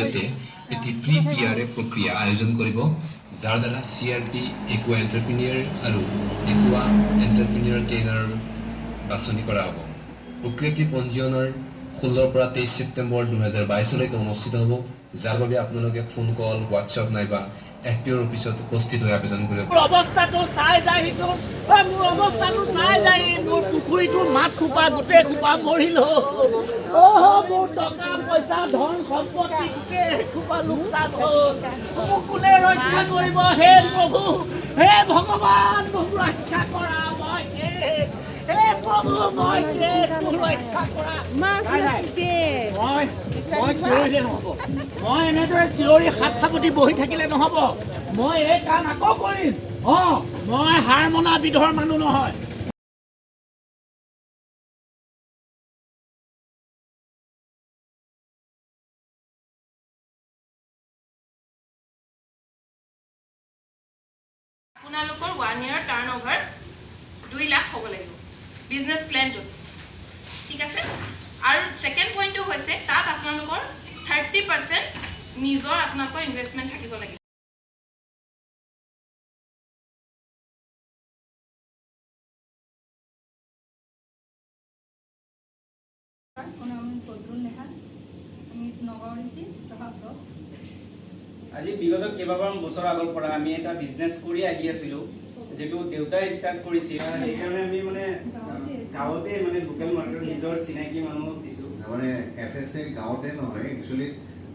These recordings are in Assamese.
এটি প্ৰি-পিআৰএ প্ৰক্ৰিয়া আয়োজন কৰিব যাৰ দ্বাৰা CRP একোৱা এণ্টাৰপ্ৰিনিয়ৰ আৰু একোৱা এণ্টাৰপ্ৰিনিয়ৰ ট্ৰেইনাৰ বাছনি কৰা হ'ব। প্ৰক্ৰিয়াটি পঞ্জীয়নৰ 16 পৰা 23 ছেপ্টেম্বৰ 2022 অনুষ্ঠিত হ'ব, যাৰ বাবে আপোনালোকে ফোন কল, হোৱাটছআপ নাইবা FPOৰ অফিচত উপস্থিত হৈ আবেদন কৰিব। অৱস্থাটো চাই যাইছো, মোৰ অৱস্থাটো চাই যাই মোৰ পুখুৰীটো মাছ খোপা গোটেই খোপা মৰিল। মোৰ টকা পইচা ধন সম্পত্তি গোটেই খোপা লোকচান হ'ল। মোক কোনে ৰক্ষা কৰিব? হে প্ৰভু, হে ভগৱান, মোক ৰক্ষা কৰা। হে প্ৰভু, মই মোক ৰক্ষা কৰা। মই চিঞৰিলে নহ'ব, মই এনেদৰে চিঞৰি হাত সাবটি বহি থাকিলে নহ'ব। মই এই কাম আকৌ কৰিম। মই হাৰ মনা বিধৰ মানুহ নহয়। আপোনালোকৰ 1 year টাৰ্ণ অভাৰ 2 লাখ হ'ব লাগিব বিজনেছ প্লেনটোত, ঠিক আছে। আৰু ছেকেণ্ড পইণ্টটো হৈছে তাত আপোনালোকৰ 30% নিজৰ আপোনালোকৰ ইনভেষ্টমেণ্ট থাকিব লাগিব। আজি বিগত কেইবাবাৰ বছৰ আগৰ পৰা আমি এটা বিজনেছ কৰি আহি আছিলোঁ, যিটো দেউতাই ষ্টাৰ্ট কৰিছিল। সেইকাৰণে আমি মানে গাঁৱতে মানে লোকেল মাৰ্কেট নিজৰ চিনাকি মানুহক দিছোঁ। মানে FSA গাঁৱতে নহয়, একচুৱেলি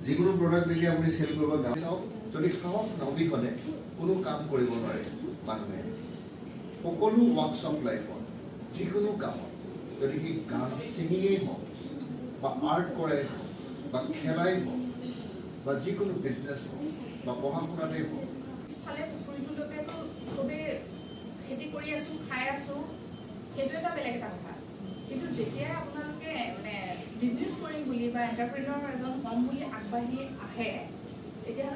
যিকোনো প্ৰডাক্ট যেতিয়া আপুনি চেল কৰিব গাঁও, যদি সাহস নবিহনে কোনো কাম কৰিব নোৱাৰে মানুহে। সকলো ৱাৰ্কছ অফ লাইফত যিকোনো কামত যদি সি গান ছিঙিঙেই হওক বা আৰ্ট কৰাই হওক বা খেলাই হওক বা যিকোনো বিজনেছ হওক বা পঢ়া শুনাতেই হওক, পিছফালে পুখুৰীটোলৈকেতো চবেই খেতি কৰি আছোঁ, খাই আছোঁ, সেইটো এটা বেলেগ এটা কথা। কিন্তু যেতিয়া আপোনালোকে মানে বিজনেছ কৰিম বুলি বা এণ্টাৰপ্ৰিনৰ এজন হ'ম বুলি আগবাঢ়ি আহে, তেতিয়াহ'লে